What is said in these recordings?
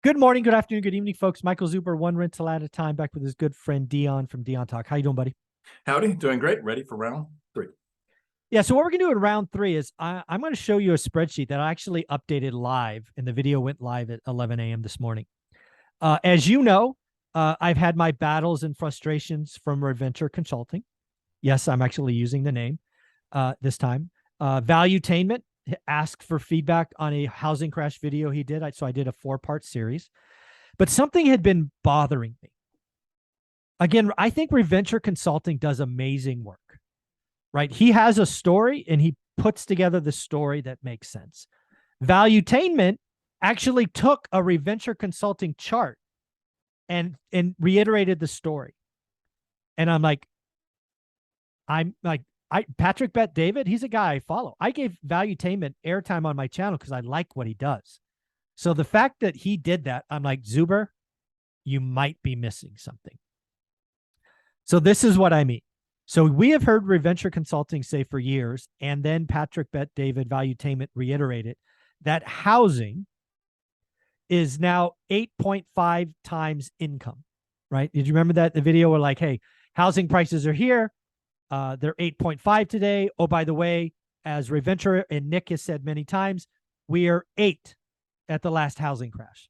Good morning, good afternoon, good evening, folks. Michael Zuber, one rental at a time, back with his good friend Dion from Dion Talk. How you doing, buddy? Howdy, doing great. Ready for round three. Yeah, so what we're gonna do in round three is I'm gonna show you a spreadsheet that I actually updated live, and the video went live at 11 a.m. this morning. As you know, I've had my battles and frustrations from Reventure Consulting. Yes, I'm actually using the name this time. Valuetainment asked for feedback on a housing crash video he did. So I did a 4-part series. But something had been bothering me. Again, I think Reventure Consulting does amazing work, right? He has a story and he puts together the story that makes sense. Valuetainment actually took a Reventure Consulting chart and reiterated the story. And I'm like, Patrick Bet David, he's a guy I follow. I gave Valuetainment airtime on my channel because I like what he does. So the fact that he did that, I'm like, Zuber, you might be missing something. So this is what I mean. So we have heard Reventure Consulting say for years, and then Patrick Bet David Valuetainment reiterated that housing is now 8.5 times income, right? Did you remember that the video were like, hey, housing prices are here. They're 8.5 today. Oh, by the way, as Reventure and Nick has said many times, we are 8 at the last housing crash.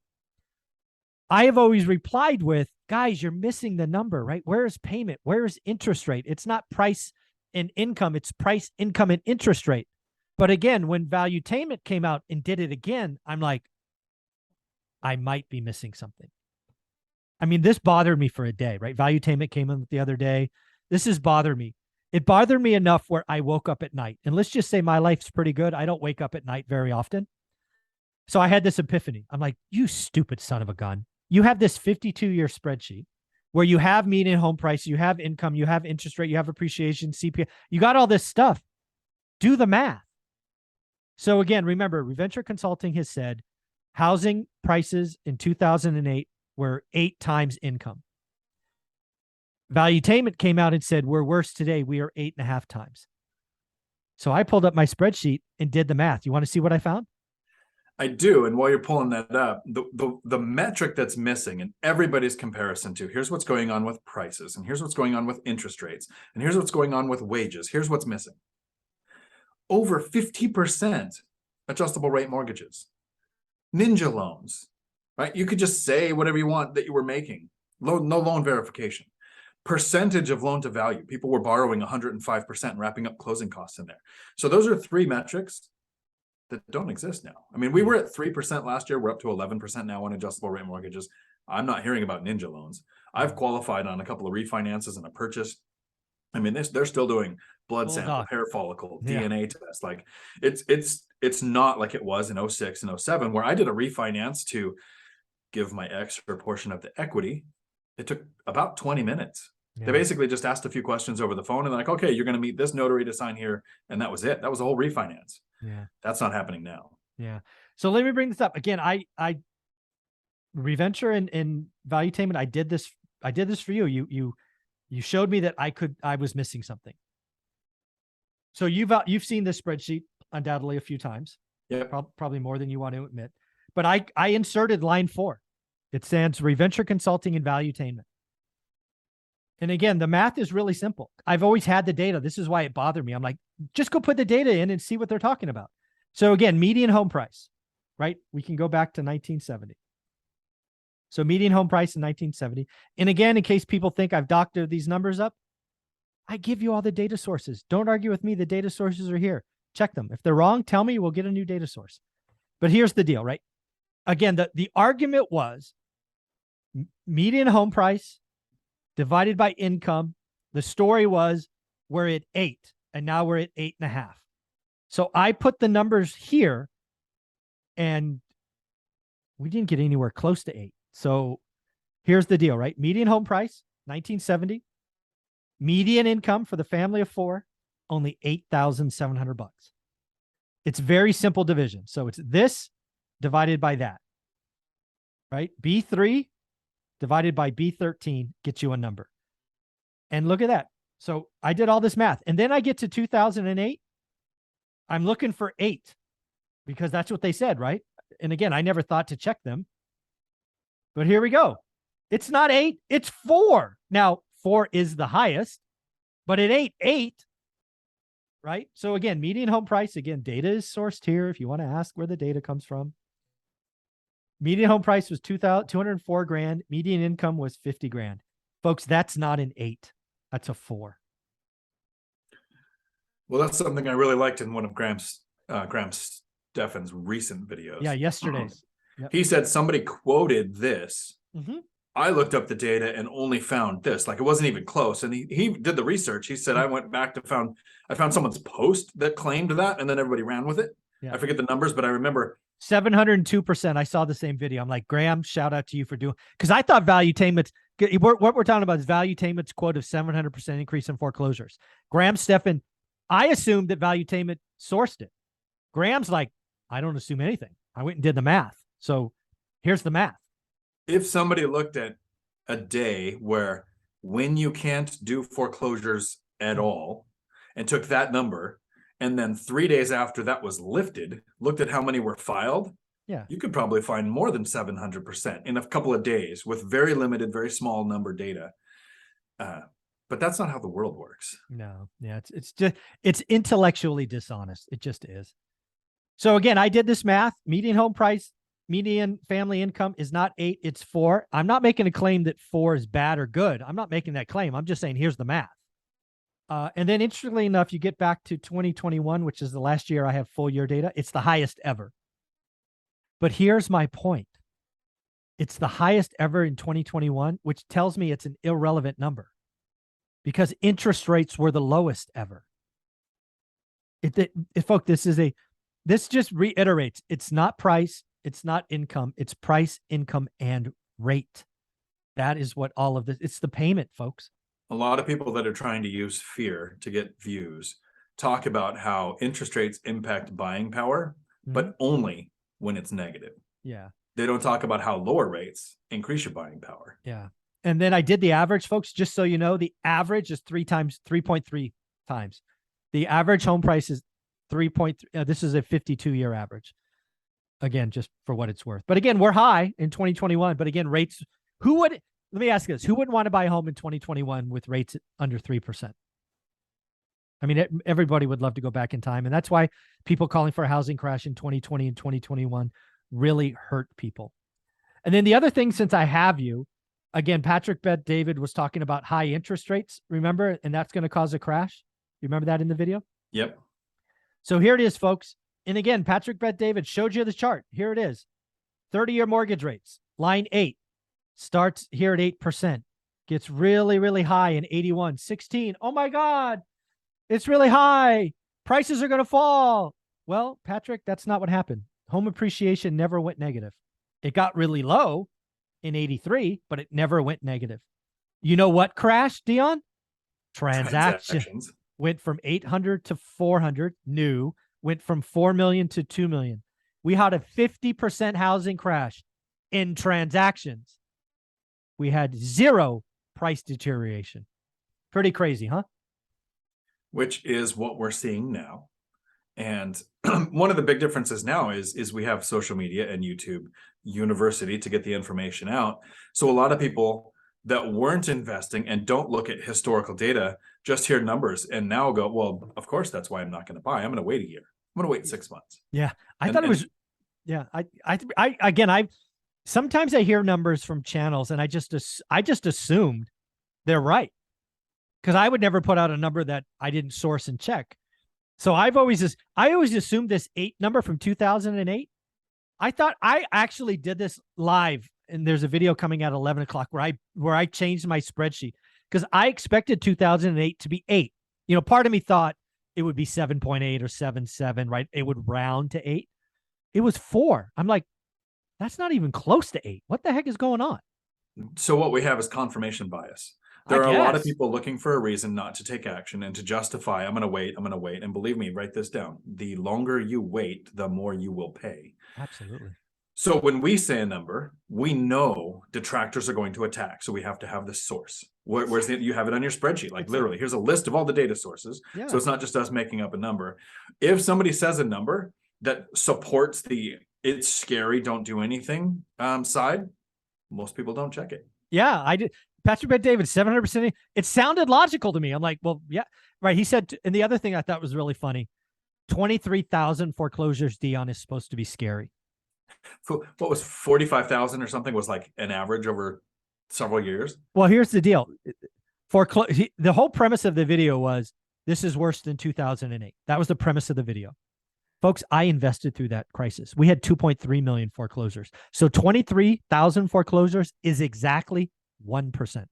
I have always replied with, guys, you're missing the number, right? Where is payment? Where is interest rate? It's not price and income. It's price, income, and interest rate. But again, when Valuetainment came out and did it again, I'm like, I might be missing something. I mean, this bothered me for a day, right? Valuetainment came in the other day. This has bothered me. It bothered me enough where I woke up at night. And let's just say my life's pretty good. I don't wake up at night very often. So I had this epiphany. I'm like, you stupid son of a gun. You have this 52-year spreadsheet where you have median home price, you have income, you have interest rate, you have appreciation, CPI. You got all this stuff. Do the math. So again, remember, Reventure Consulting has said housing prices in 2008 were 8 times income. Valuetainment came out and said, we're worse today. We are 8.5 times. So I pulled up my spreadsheet and did the math. You want to see what I found? I do. And while you're pulling that up, the metric that's missing in everybody's comparison to here's what's going on with prices, and here's what's going on with interest rates, and here's what's going on with wages. Here's what's missing. Over 50% adjustable rate mortgages, ninja loans, right? You could just say whatever you want that you were making. No loan verification. Percentage of loan to value. People were borrowing 105%, wrapping up closing costs in there. So those are 3 metrics that don't exist now. I mean, we were at 3% last year. We're up to 11% now on adjustable rate mortgages. I'm not hearing about ninja loans. I've qualified on a couple of refinances and a purchase. I mean, they're still doing blood sample, hair follicle, DNA test. Like it's not like it was in 06 and 07 where I did a refinance to give my ex a portion of the equity. It took about 20 minutes. They basically just asked a few questions over the phone and they're like, okay, you're going to meet this notary to sign here. And that was it. That was the whole refinance. Yeah. That's not happening now. Yeah. So let me bring this up again. I Reventure and Valuetainment, I did this for you. You showed me that I was missing something. So you've seen this spreadsheet undoubtedly a few times. Yeah. Probably more than you want to admit. But I inserted line 4. It stands Reventure Consulting and Valuetainment. And again, the math is really simple. I've always had the data. This is why it bothered me. I'm like, just go put the data in and see what they're talking about. So again, median home price, right? We can go back to 1970. So median home price in 1970. And again, in case people think I've doctored these numbers up, I give you all the data sources. Don't argue with me. The data sources are here. Check them. If they're wrong, tell me. We'll get a new data source. But here's the deal, right? Again, the argument was median home price divided by income. The story was we're at 8 and now we're at 8.5. So I put the numbers here and we didn't get anywhere close to 8. So here's the deal, right? Median home price, 1970. Median income for the family of 4, only $8,700. It's very simple division. So it's this divided by that, right? B3 divided by B13 gets you a number. And look at that. So I did all this math. And then I get to 2008. I'm looking for 8 because that's what they said, right? And again, I never thought to check them. But here we go. It's not 8, it's 4. Now, 4 is the highest, but it ain't 8, right? So again, median home price, again, data is sourced here if you want to ask where the data comes from. Median home price was 204 grand. Median income was 50 grand. Folks, that's not an 8. That's a 4. Well, that's something I really liked in one of Graham Stephan's recent videos. Yeah, yesterday's. Yep. He said somebody quoted this. Mm-hmm. I looked up the data and only found this. Like, it wasn't even close. And he did the research. He said, I went back to I found someone's post that claimed that, and then everybody ran with it. Yeah. I forget the numbers, but I remember 702%. I saw the same video. I'm like, Graham, shout out to you for doing, because I thought Valuetainment's, what we're talking about is Valuetainment's quote of 700% increase in foreclosures. Graham Stephan, I assumed that Valuetainment sourced it. Graham's like, I don't assume anything. I went and did the math. So here's the math. If somebody looked at a day where when you can't do foreclosures at all and took that number, and then 3 days after that was lifted, looked at how many were filed, yeah, you could probably find more than 700% in a couple of days with very limited, very small number data. But that's not how the world works. No, yeah, it's intellectually dishonest. It just is. So again, I did this math. Median home price, median family income is not 8, it's 4. I'm not making a claim that 4 is bad or good. I'm not making that claim. I'm just saying, here's the math. And then interestingly enough, you get back to 2021, which is the last year I have full year data. It's the highest ever. But here's my point. It's the highest ever in 2021, which tells me it's an irrelevant number because interest rates were the lowest ever. Folks, this just reiterates, it's not price, it's not income, it's price, income, and rate. That is what all of this, it's the payment, folks. A lot of people that are trying to use fear to get views talk about how interest rates impact buying power, but only when it's negative. Yeah. They don't talk about how lower rates increase your buying power. Yeah. And then I did the average, folks, just so you know, the average is 3.3 times. The average home price is 3.3. This is a 52-year average. Again, just for what it's worth. But again, we're high in 2021. But again, rates, let me ask you this. Who wouldn't want to buy a home in 2021 with rates under 3%? I mean, everybody would love to go back in time. And that's why people calling for a housing crash in 2020 and 2021 really hurt people. And then the other thing, since I have you, again, Patrick Bet David was talking about high interest rates, remember? And that's going to cause a crash. You remember that in the video? Yep. So here it is, folks. And again, Patrick Bet David showed you the chart. Here it is. 30-year mortgage rates, line 8. Starts here at 8%, gets really, really high in 81, 16. Oh my God, it's really high. Prices are going to fall. Well, Patrick, that's not what happened. Home appreciation never went negative. It got really low in 83, but it never went negative. You know what crashed, Dion? Transactions. Went from 800 to 400 new, went from 4 million to 2 million. We had a 50% housing crash in transactions. We had 0 price deterioration. Pretty crazy, huh? Which is what we're seeing now. And one of the big differences now is we have social media and YouTube University to get the information out. So a lot of people that weren't investing and don't look at historical data just hear numbers and now go, well, of course, that's why I'm not going to buy. I'm going to wait a year. I'm going to wait 6 months. Yeah. Sometimes I hear numbers from channels and I just assumed they're right because I would never put out a number that I didn't source and check. So I always assumed this 8 number from 2008. I thought I actually did this live, and there's a video coming at 11 o'clock where I changed my spreadsheet because I expected 2008 to be 8. You know, part of me thought it would be 7.8 or 7.7, right? It would round to 8. It was 4. I'm like, that's not even close to 8. What the heck is going on? So what we have is confirmation bias. There are a lot of people looking for a reason not to take action and to justify, I'm going to wait. And believe me, write this down. The longer you wait, the more you will pay. Absolutely. So when we say a number, we know detractors are going to attack. So we have to have the source. Where's you have it on your spreadsheet? Like literally, here's a list of all the data sources. Yeah. So it's not just us making up a number. If somebody says a number that supports the it's scary, don't do anything side, Most people don't check it. Yeah, I did. Patrick Bet David, 700%. It sounded logical to me. I'm like, well, yeah, right. He said, and the other thing I thought was really funny, 23,000 foreclosures, Dion, is supposed to be scary. What was 45,000 or something was like an average over several years? Well, here's the deal. The whole premise of the video was this is worse than 2008. That was the premise of the video. Folks, I invested through that crisis. We had 2.3 million foreclosures. So 23,000 foreclosures is exactly 1%.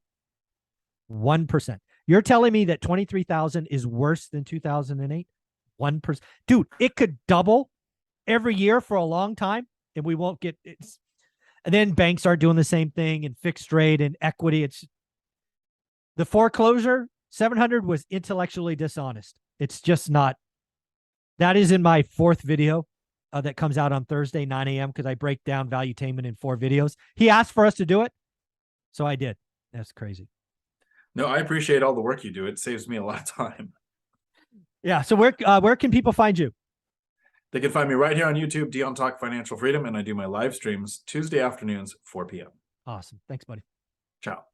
1%. You're telling me that 23,000 is worse than 2008? 1%. Dude, it could double every year for a long time, and we won't get it. And then banks are doing the same thing, and fixed rate and equity. It's the foreclosure 700 was intellectually dishonest. It's just not. That is in my 4th video that comes out on Thursday, 9 a.m. because I break down valuetainment in 4 videos. He asked for us to do it, so I did. That's crazy. No, I appreciate all the work you do. It saves me a lot of time. Yeah. So where can people find you? They can find me right here on YouTube, Dion Talk Financial Freedom, and I do my live streams Tuesday afternoons, 4 p.m. Awesome. Thanks, buddy. Ciao.